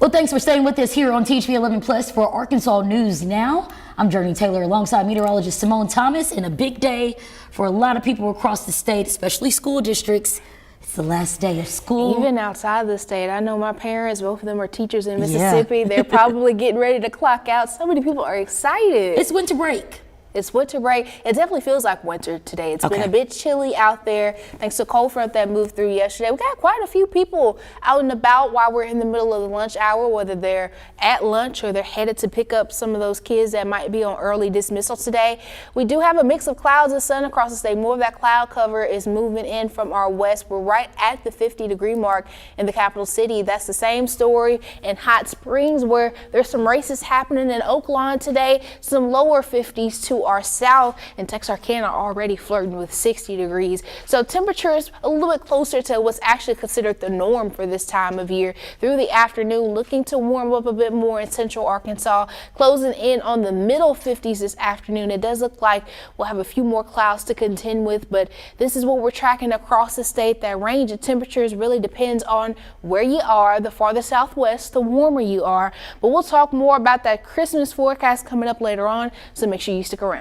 Well, thanks for staying with us here on THV 11 Plus for Arkansas News Now. I'm Journey Taylor alongside meteorologist Simone Thomas, and a big day for a lot of people across the state, especially school districts. It's the last day of school. Even outside the state, I know my parents, both of them are teachers in Mississippi. Yeah. They're probably getting ready to clock out. So many people are excited. It's winter break. It's winter break. It definitely feels like winter today. It's been a bit chilly out there thanks to cold front that moved through yesterday. We got quite a few people out and about while we're in the middle of the lunch hour, whether they're at lunch or they're headed to pick up some of those kids that might be on early dismissal today. We do have a mix of clouds and sun across the state. More of that cloud cover is moving in from our west. We're right at the 50-degree mark in the capital city. That's the same story in Hot Springs, where there's some races happening in Oaklawn today. Some lower 50s to our south, and Texarkana already flirting with 60 degrees. So temperatures a little bit closer to what's actually considered the norm for this time of year. Through the afternoon, looking to warm up a bit more in central Arkansas, closing in on the middle 50s this afternoon. It does look like we'll have a few more clouds to contend with, but this is what we're tracking across the state. That range of temperatures really depends on where you are. The farther southwest, the warmer you are. But we'll talk more about that Christmas forecast coming up later on, so make sure you stick around.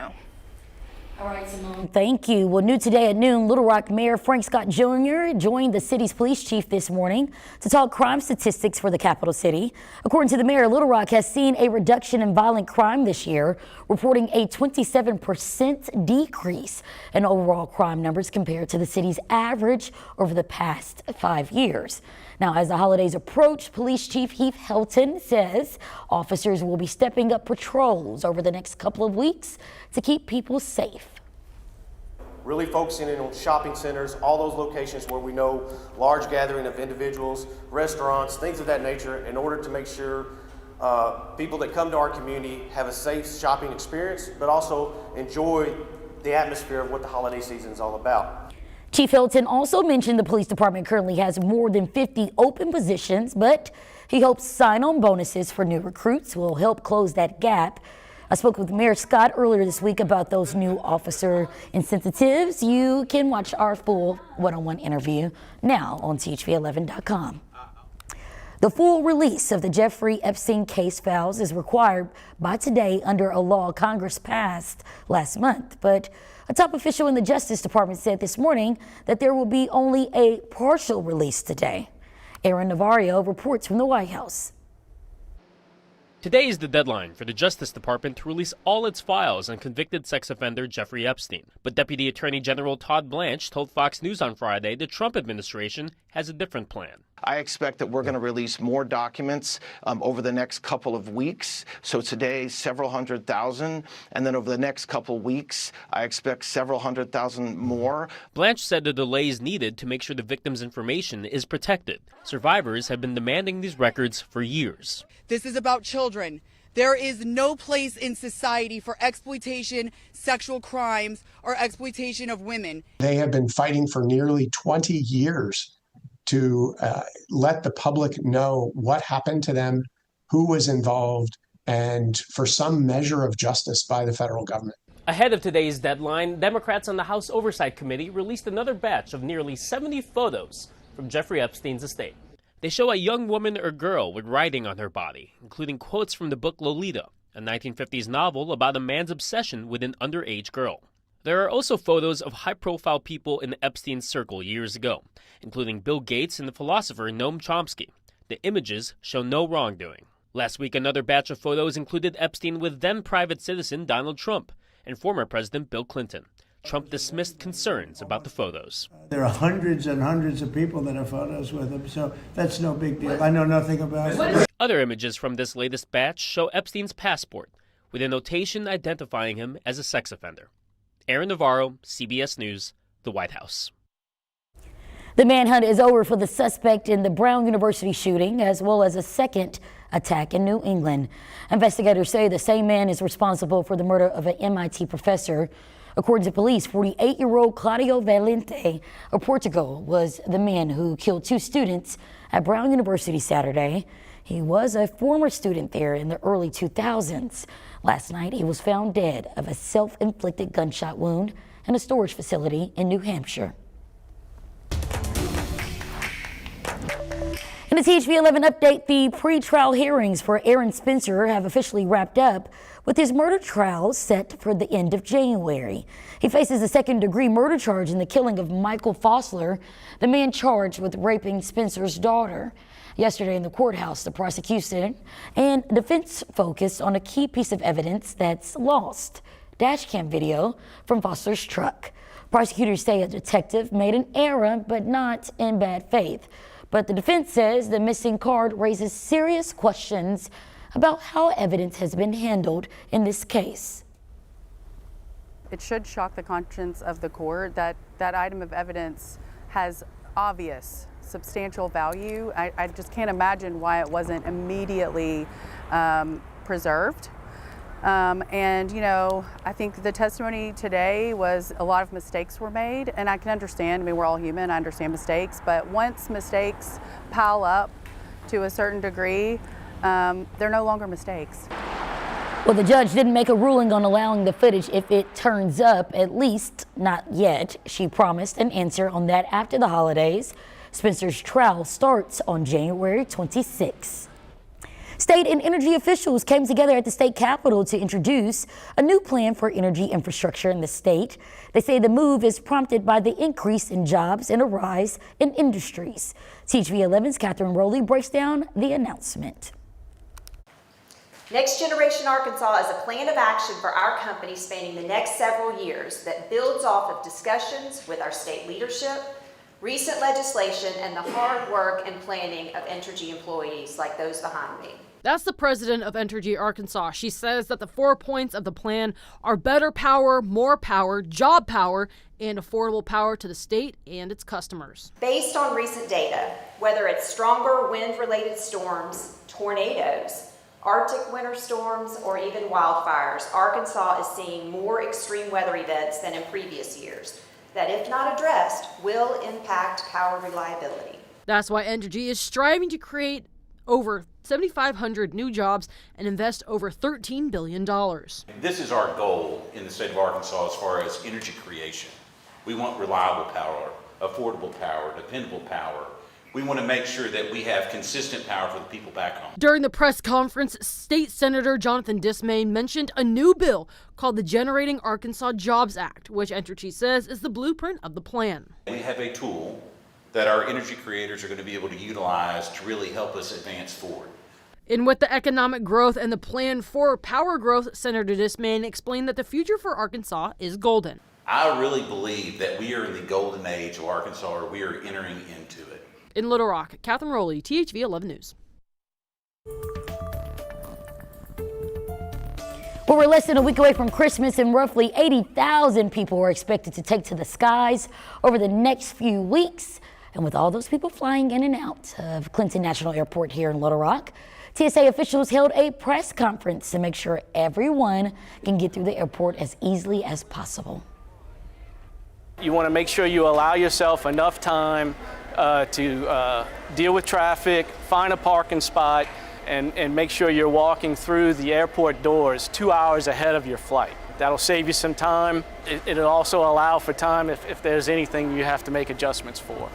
All right, Simone. Thank you. Well, new today at noon, Little Rock Mayor Frank Scott Jr. joined the city's police chief this morning to talk crime statistics for the capital city. According to the mayor, Little Rock has seen a reduction in violent crime this year, reporting a 27% decrease in overall crime numbers compared to the city's average over the past 5 years. Now, as the holidays approach, Police Chief Heath Helton says officers will be stepping up patrols over the next couple of weeks to keep people safe. Really focusing in on shopping centers, all those locations where we know large gathering of individuals, restaurants, things of that nature, in order to make sure people that come to our community have a safe shopping experience, but also enjoy the atmosphere of what the holiday season is all about. Chief Hilton also mentioned the police department currently has more than 50 open positions, but he hopes sign-on bonuses for new recruits will help close that gap. I spoke with Mayor Scott earlier this week about those new officer incentives. You can watch our full one-on-one interview now on THV11.com. The full release of the Jeffrey Epstein case files is required by today under a law Congress passed last month, but a top official in the Justice Department said this morning that there will be only a partial release today. Aaron Navarro reports from the White House. Today is the deadline for the Justice Department to release all its files on convicted sex offender Jeffrey Epstein. But Deputy Attorney General Todd Blanche told Fox News on Friday the Trump administration has a different plan. I expect that we're going to release more documents over the next couple of weeks. So today, several 100,000, and then over the next couple of weeks, I expect several 100,000 more. Blanche said the delay is needed to make sure the victim's information is protected. Survivors have been demanding these records for years. This is about children. There is no place in society for exploitation, sexual crimes, or exploitation of women. They have been fighting for nearly 20 years to let the public know what happened to them, who was involved, and for some measure of justice by the federal government. Ahead of today's deadline, Democrats on the House Oversight Committee released another batch of nearly 70 photos from Jeffrey Epstein's estate. They show a young woman or girl with writing on her body, including quotes from the book Lolita, a 1950s novel about a man's obsession with an underage girl. There are also photos of high-profile people in Epstein's circle years ago, including Bill Gates and the philosopher Noam Chomsky. The images show no wrongdoing. Last week, another batch of photos included Epstein with then-private citizen Donald Trump and former President Bill Clinton. Trump dismissed concerns about the photos. There are hundreds and hundreds of people that have photos with him, so that's no big deal. I know nothing about it. Other images from this latest batch show Epstein's passport, with a notation identifying him as a sex offender. Aaron Navarro, CBS News, the White House. The manhunt is over for the suspect in the Brown University shooting, as well as a second attack in New England. Investigators say the same man is responsible for the murder of an MIT professor. According to police, 48-year-old Claudio Valente of Portugal was the man who killed 2 students at Brown University Saturday. He was a former student there in the early 2000s. Last night, he was found dead of a self-inflicted gunshot wound in a storage facility in New Hampshire. In the THV 11 update, the pre-trial hearings for Aaron Spencer have officially wrapped up, with his murder trial set for the end of January. He faces a second-degree murder charge in the killing of Michael Fossler, the man charged with raping Spencer's daughter. Yesterday in the courthouse, the prosecution and defense focused on a key piece of evidence that's lost: dashcam video from Fossler's truck. Prosecutors say a detective made an error, but not in bad faith. But the defense says the missing card raises serious questions about how evidence has been handled in this case. It should shock the conscience of the court that that item of evidence has obvious, substantial value. I just can't imagine why it wasn't immediately preserved. And, you know, I think the testimony today was a lot of mistakes were made, and I can understand. I mean, we're all human. I understand mistakes, but once mistakes pile up to a certain degree, they're no longer mistakes. Well, the judge didn't make a ruling on allowing the footage if it turns up, at least not yet. She promised an answer on that after the holidays. Spencer's trial starts on January 26. State and energy officials came together at the state capitol to introduce a new plan for energy infrastructure in the state. They say the move is prompted by the increase in jobs and a rise in industries. THV 11's Catherine Rowley breaks down the announcement. Next Generation Arkansas is a plan of action for our company spanning the next several years that builds off of discussions with our state leadership, recent legislation, and the hard work and planning of Entergy employees like those behind me. That's the president of Entergy Arkansas. She says that the 4 points of the plan are better power, more power, job power, and affordable power to the state and its customers. Based on recent data, whether it's stronger wind-related storms, tornadoes, Arctic winter storms, or even wildfires, Arkansas is seeing more extreme weather events than in previous years that, if not addressed, will impact power reliability. That's why Entergy is striving to create over 7,500 new jobs and invest over $13 billion. This is our goal in the state of Arkansas as far as energy creation. We want reliable power, affordable power, dependable power. We want to make sure that we have consistent power for the people back home. During the press conference, State Senator Jonathan Dismayne mentioned a new bill called the Generating Arkansas Jobs Act, which Entergy says is the blueprint of the plan. We have a tool that our energy creators are going to be able to utilize to really help us advance forward. And with the economic growth and the plan for power growth, Senator Dismayne explained that the future for Arkansas is golden. I really believe that we are in the golden age of Arkansas, or we are entering into it. In Little Rock, Catherine Rowley, THV 11 News. Well, we're less than a week away from Christmas, and roughly 80,000 people are expected to take to the skies over the next few weeks. And with all those people flying in and out of Clinton National Airport here in Little Rock, TSA officials held a press conference to make sure everyone can get through the airport as easily as possible. You want to make sure you allow yourself enough time to deal with traffic, find a parking spot, and make sure you're walking through the airport doors 2 hours ahead of your flight. That'll save you some time. It'll also allow for time if there's anything you have to make adjustments for.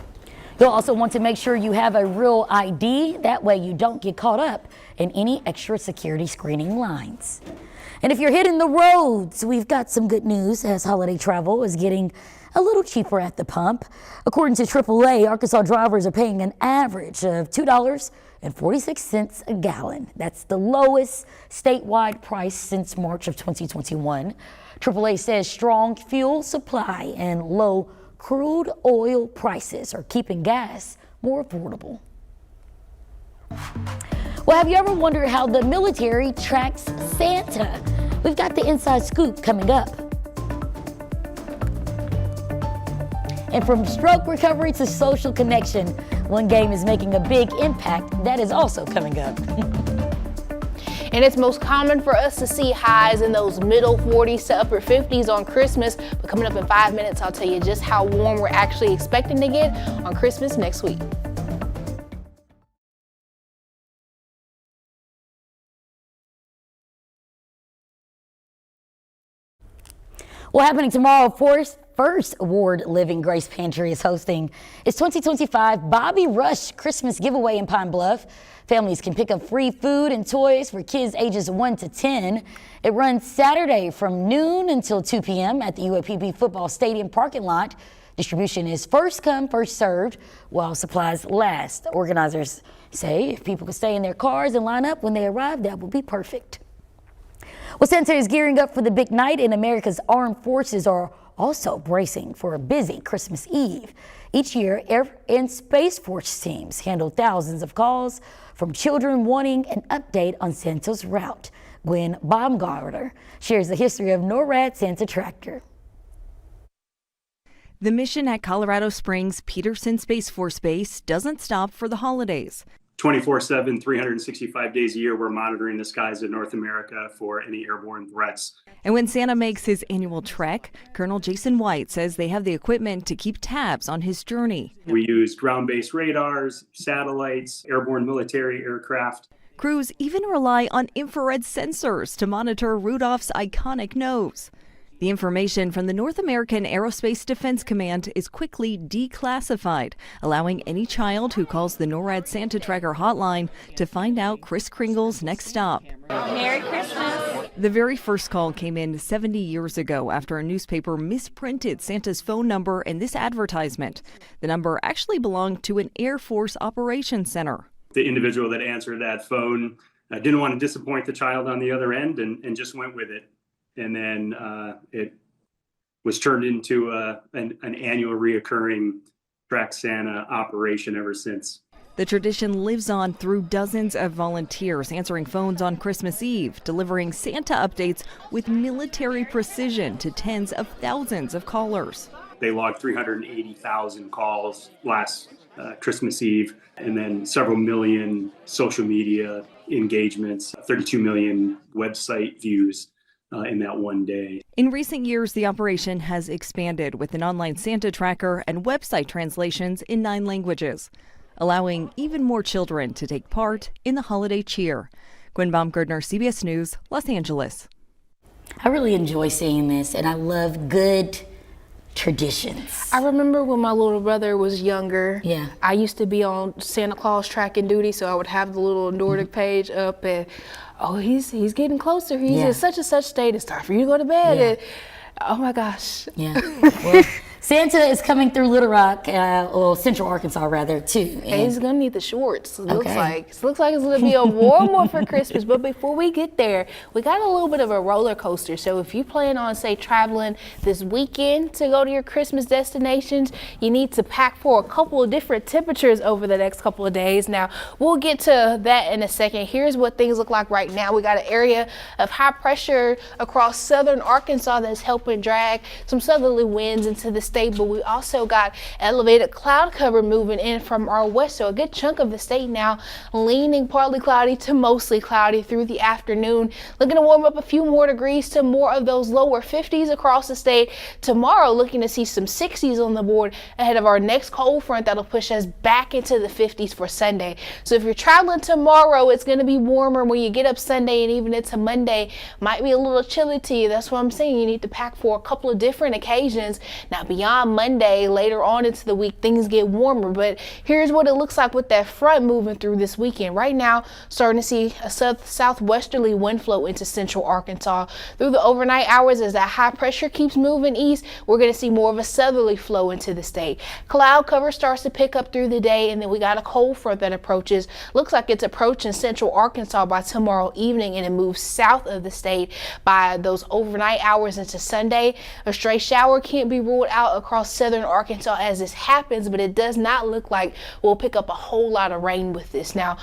You'll also want to make sure you have a real ID. That way you don't get caught up in any extra security screening lines. And if you're hitting the roads, we've got some good news as holiday travel is getting a little cheaper at the pump. According to AAA, Arkansas drivers are paying an average of $2.46 a gallon. That's the lowest statewide price since March of 2021. AAA says strong fuel supply and low crude oil prices are keeping gas more affordable. Well, have you ever wondered how the military tracks Santa? We've got the inside scoop coming up. And from stroke recovery to social connection, one game is making a big impact. That is also coming up. And it's most common for us to see highs in those middle 40s to upper 50s on Christmas. But coming up in 5 minutes, I'll tell you just how warm we're actually expecting to get on Christmas next week. Well, happening tomorrow, first award Living Grace Pantry is hosting its 2025 Bobby Rush Christmas giveaway in Pine Bluff. Families can pick up free food and toys for kids ages 1 to 10. It runs Saturday from noon until 2 p.m. at the UAPB football stadium parking lot. Distribution is first come, first served while supplies last. Organizers say if people can stay in their cars and line up when they arrive, that will be perfect. Well, Santa is gearing up for the big night, and America's armed forces are also bracing for a busy Christmas Eve. Each year, Air and Space Force teams handle thousands of calls from children wanting an update on Santa's route. Gwen Baumgartner shares the history of NORAD Santa Tractor. The mission at Colorado Springs Peterson Space Force Base doesn't stop for the holidays. 24/7, 365 days a year, we're monitoring the skies of North America for any airborne threats. And when Santa makes his annual trek, Colonel Jason White says they have the equipment to keep tabs on his journey. We use ground-based radars, satellites, airborne military aircraft. Crews even rely on infrared sensors to monitor Rudolph's iconic nose. The information from the North American Aerospace Defense Command is quickly declassified, allowing any child who calls the NORAD Santa Tracker hotline to find out Kris Kringle's next stop. Merry Christmas! The very first call came in 70 years ago after a newspaper misprinted Santa's phone number in this advertisement. The number actually belonged to an Air Force Operations Center. The individual that answered that phone didn't want to disappoint the child on the other end and just went with it. And then it was turned into an annual reoccurring Track Santa operation ever since. The tradition lives on through dozens of volunteers answering phones on Christmas Eve, delivering Santa updates with military precision to tens of thousands of callers. They logged 380,000 calls last Christmas Eve, and then several million social media engagements, 32 million website views in that one day. In recent years, the operation has expanded with an online Santa tracker and website translations in 9 languages, allowing even more children to take part in the holiday cheer. Gwen Baumgartner, CBS News, Los Angeles. I really enjoy seeing this, and I love good traditions. I remember when my little brother was younger. Yeah. I used to be on Santa Claus tracking duty, so I would have the little Nordic page up and, oh, he's getting closer. He's in such and such state. It's time for you to go to bed. Yeah. And, oh my gosh. Yeah. Well, Santa is coming through Little Rock, Central Arkansas rather, too. And he's gonna need the shorts. It looks like it's gonna be a warm one for Christmas. But before we get there, we got a little bit of a roller coaster. So if you plan on, say, traveling this weekend to go to your Christmas destinations, you need to pack for a couple of different temperatures over the next couple of days. Now we'll get to that in a second. Here's what things look like right now. We got an area of high pressure across southern Arkansas that's helping drag some southerly winds into the state, but we also got elevated cloud cover moving in from our west, so a good chunk of the state now leaning partly cloudy to mostly cloudy through the afternoon. Looking to warm up a few more degrees to more of those lower 50s across the state. Tomorrow looking to see some 60s on the board ahead of our next cold front that'll push us back into the 50s for Sunday. So if you're traveling tomorrow, it's going to be warmer. When you get up Sunday and even into Monday, might be a little chilly to you. That's what I'm saying. You need to pack for a couple of different occasions. Now beyond Monday, later on into the week, things get warmer, but here's what it looks like with that front moving through this weekend. Right now, starting to see a southwesterly wind flow into central Arkansas. Through the overnight hours, as that high pressure keeps moving east, we're going to see more of a southerly flow into the state. Cloud cover starts to pick up through the day, and then we got a cold front that approaches. Looks like it's approaching central Arkansas by tomorrow evening, and it moves south of the state by those overnight hours into Sunday. A stray shower can't be ruled out across southern Arkansas as this happens, but it does not look like we'll pick up a whole lot of rain with this. Now,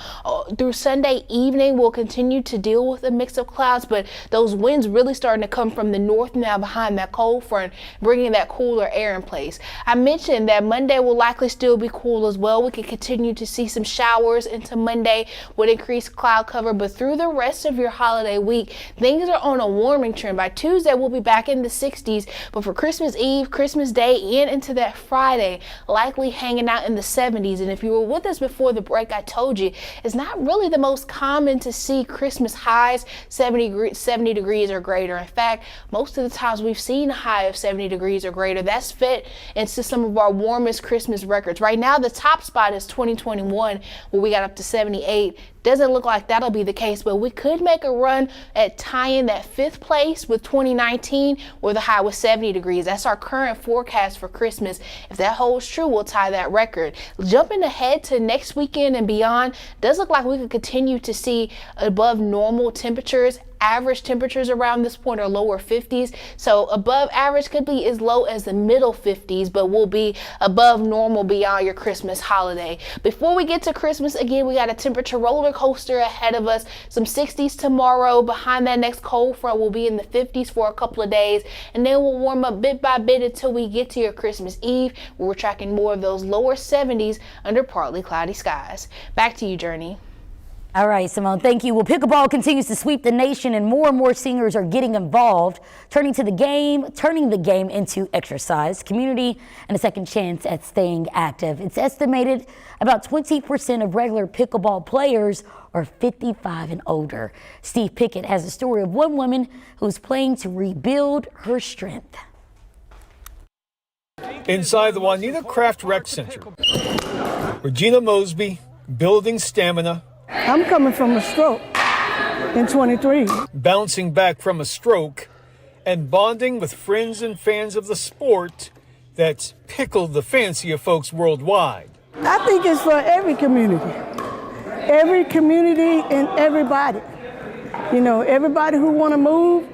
through Sunday evening, we'll continue to deal with a mix of clouds, but those winds really starting to come from the north now behind that cold front, bringing that cooler air in place. I mentioned that Monday will likely still be cool as well. We could continue to see some showers into Monday with increased cloud cover, but through the rest of your holiday week, things are on a warming trend. By Tuesday, we'll be back in the 60s, but for Christmas Eve, Christmas today and into that Friday, likely hanging out in the 70s. And if you were with us before the break, I told you it's not really the most common to see Christmas highs 70 degrees or greater. In fact, most of the times we've seen a high of 70 degrees or greater. That's fit into some of our warmest Christmas records. Right now, the top spot is 2021, where we got up to 78. Doesn't look like that'll be the case, but we could make a run at tying that 5th place with 2019, where the high was 70 degrees. That's our current forecast for Christmas. If that holds true, we'll tie that record. Jumping ahead to next weekend and beyond, does look like we could continue to see above normal temperatures. Average temperatures around this point are lower 50s, so above average could be as low as the middle 50s, but will be above normal beyond your Christmas holiday. Before we get to Christmas, again, we got a temperature roller coaster ahead of us. Some 60s tomorrow. Behind that next cold front, we'll be in the 50s for a couple of days, and then we'll warm up bit by bit until we get to your Christmas Eve, where we're tracking more of those lower 70s under partly cloudy skies. Back to you, Journey. All right, Simone, thank you. Well, pickleball continues to sweep the nation, and more seniors are getting involved, turning the game into exercise, community, and a second chance at staying active. It's estimated about 20% of regular pickleball players are 55 and older. Steve Pickett has a story of one woman who's playing to rebuild her strength. Inside the Juanita Craft Rec Center, Regina Mosby building stamina. I'm coming from a stroke in 23. Bouncing back from a stroke and bonding with friends and fans of the sport that's pickled the fancy of folks worldwide. I think it's for every community and everybody. You know, everybody who want to move,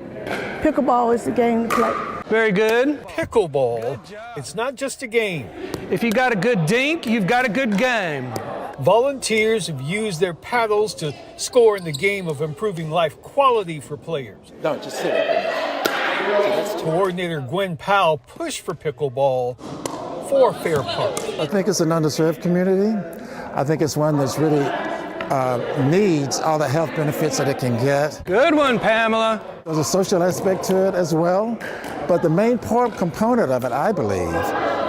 pickleball is the game to play. Very good. Pickleball, it's not just a game. If you got a good dink, you've got a good game. Volunteers have used their paddles to score in the game of improving life quality for players. No, just sit. Coordinator Gwen Powell pushed for pickleball for a fair part. I think it's an underserved community. I think it's one that's really needs all the health benefits that it can get. Good one, Pamela. There's a social aspect to it as well, but the main component of it, I believe,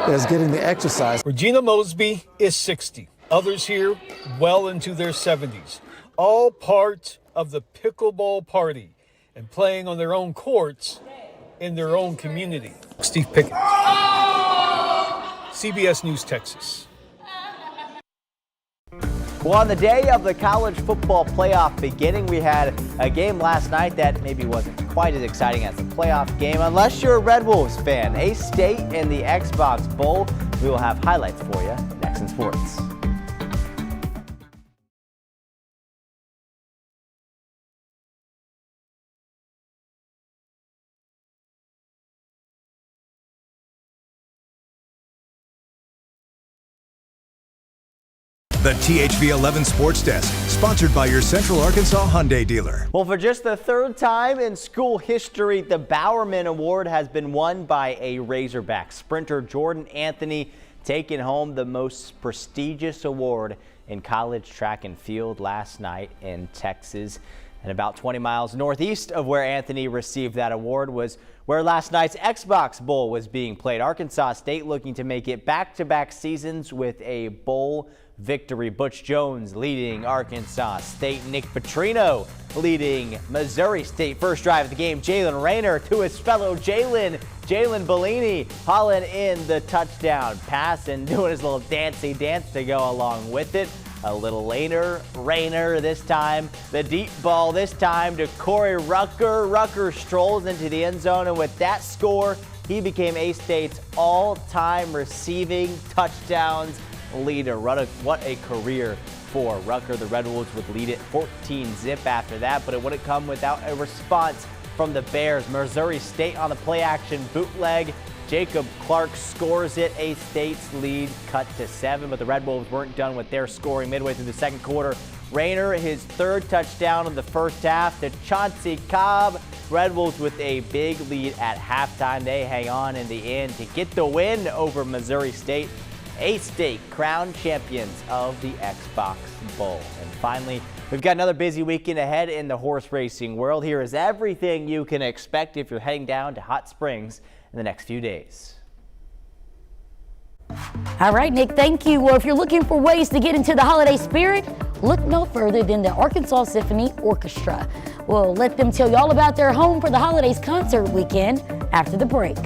is getting the exercise. Regina Mosby is 60. Others here well into their 70s, all part of the pickleball party and playing on their own courts in their own community. Steve Pickett, CBS News, Texas. Well, on the day of the college football playoff beginning, we had a game last night that maybe wasn't quite as exciting as the playoff game, unless you're a Red Wolves fan. A-State in the Xbox Bowl. We will have highlights for you next in sports. The THV 11 Sports Desk, sponsored by your Central Arkansas Hyundai dealer. Well, for just the third time in school history, the Bowerman Award has been won by a Razorback. Sprinter Jordan Anthony taking home the most prestigious award in college track and field last night in Texas. And about 20 miles northeast of where Anthony received that award was where last night's Xbox Bowl was being played. Arkansas State looking to make it back-to-back seasons with a bowl victory. Butch Jones leading Arkansas State. Nick Petrino leading Missouri State. First drive of the game, Jalen Rayner to his fellow Jalen Bellini hauling in the touchdown pass and doing his little dancey dance to go along with it. A little later, Rayner this time, the deep ball this time to Corey Rucker. Rucker strolls into the end zone, and with that score, he became A-State's all-time receiving touchdowns leader. What a career for Rucker. The Red Wolves would lead it 14-zip after that, but it wouldn't come without a response from the Bears. Missouri State on the play-action bootleg. Jacob Clark scores it. A-State's lead cut to 7, but the Red Wolves weren't done with their scoring midway through the second quarter. Rayner, his third touchdown in the first half to Chauncey Cobb. Red Wolves with a big lead at halftime. They hang on in the end to get the win over Missouri State. A-State crowned champions of the Xbox Bowl. And finally, we've got another busy weekend ahead in the horse racing world. Here is everything you can expect if you're heading down to Hot Springs in the next few days. All right, Nick, thank you. Well, if you're looking for ways to get into the holiday spirit, look no further than the Arkansas Symphony Orchestra. We'll let them tell you all about their Home for the Holidays concert weekend after the break.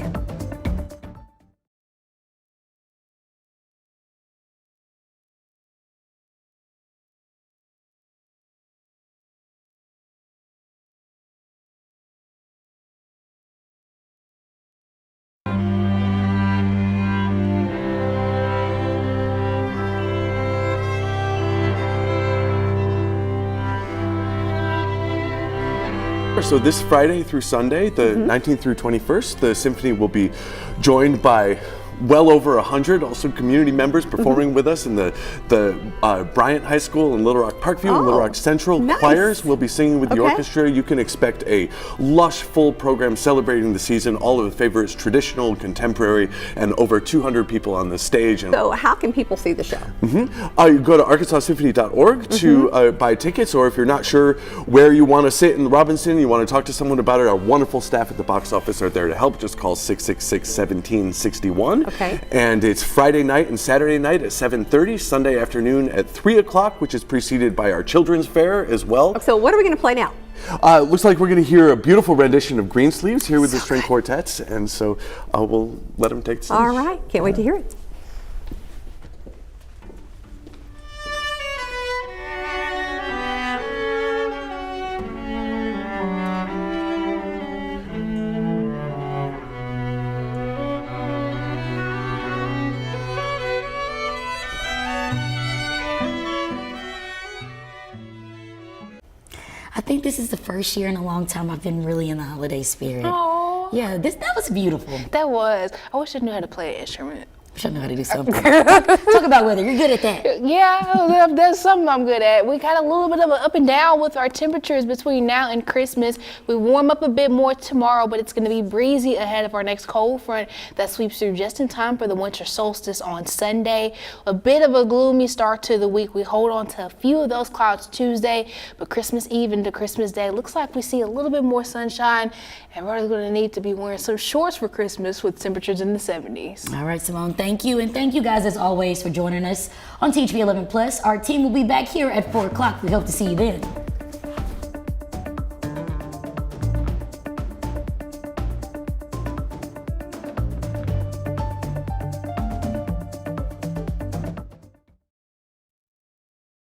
So this Friday through Sunday, the 19th through 21st, the symphony will be joined by well over 100 also community members performing with us in the Bryant High School and Little Rock Parkview and Little Rock Central. Nice. Choirs will be singing with the orchestra. You can expect a lush, full program celebrating the season. All of the favorites, traditional, contemporary, and over 200 people on the stage. And So how can people see the show? you go to arkansasymphony.org to buy tickets, or if you're not sure where you want to sit in Robinson, you want to talk to someone about it, our wonderful staff at the box office are there to help. Just call 666-1761. Okay. And it's Friday night and Saturday night at 7:30, Sunday afternoon at 3 o'clock, which is preceded by our children's fair as well. So what are we going to play now? Looks like we're going to hear a beautiful rendition of Greensleeves here with the string quartets, and so we'll let them take the stage. All right. Can't wait to hear it. I think this is the first year in a long time I've been really in the holiday spirit. Aww. Yeah, that was beautiful. That was. I wish I knew how to play an instrument. Wish I knew how to do something. Talk about weather. You're good at that. Yeah, that's something I'm good at. We got a little bit of an up and down with our temperatures between now and Christmas. We warm up a bit more tomorrow, but it's going to be breezy ahead of our next cold front that sweeps through just in time for the winter solstice on Sunday. A bit of a gloomy start to the week. We hold on to a few of those clouds Tuesday, but Christmas Eve into Christmas Day looks like we see a little bit more sunshine, and we're going to need to be wearing some shorts for Christmas with temperatures in the 70s. All right, Simone, thank you. And thank you guys, as always, for joining us on THV 11 Plus. Our team will be back here at 4 o'clock. We hope to see you then.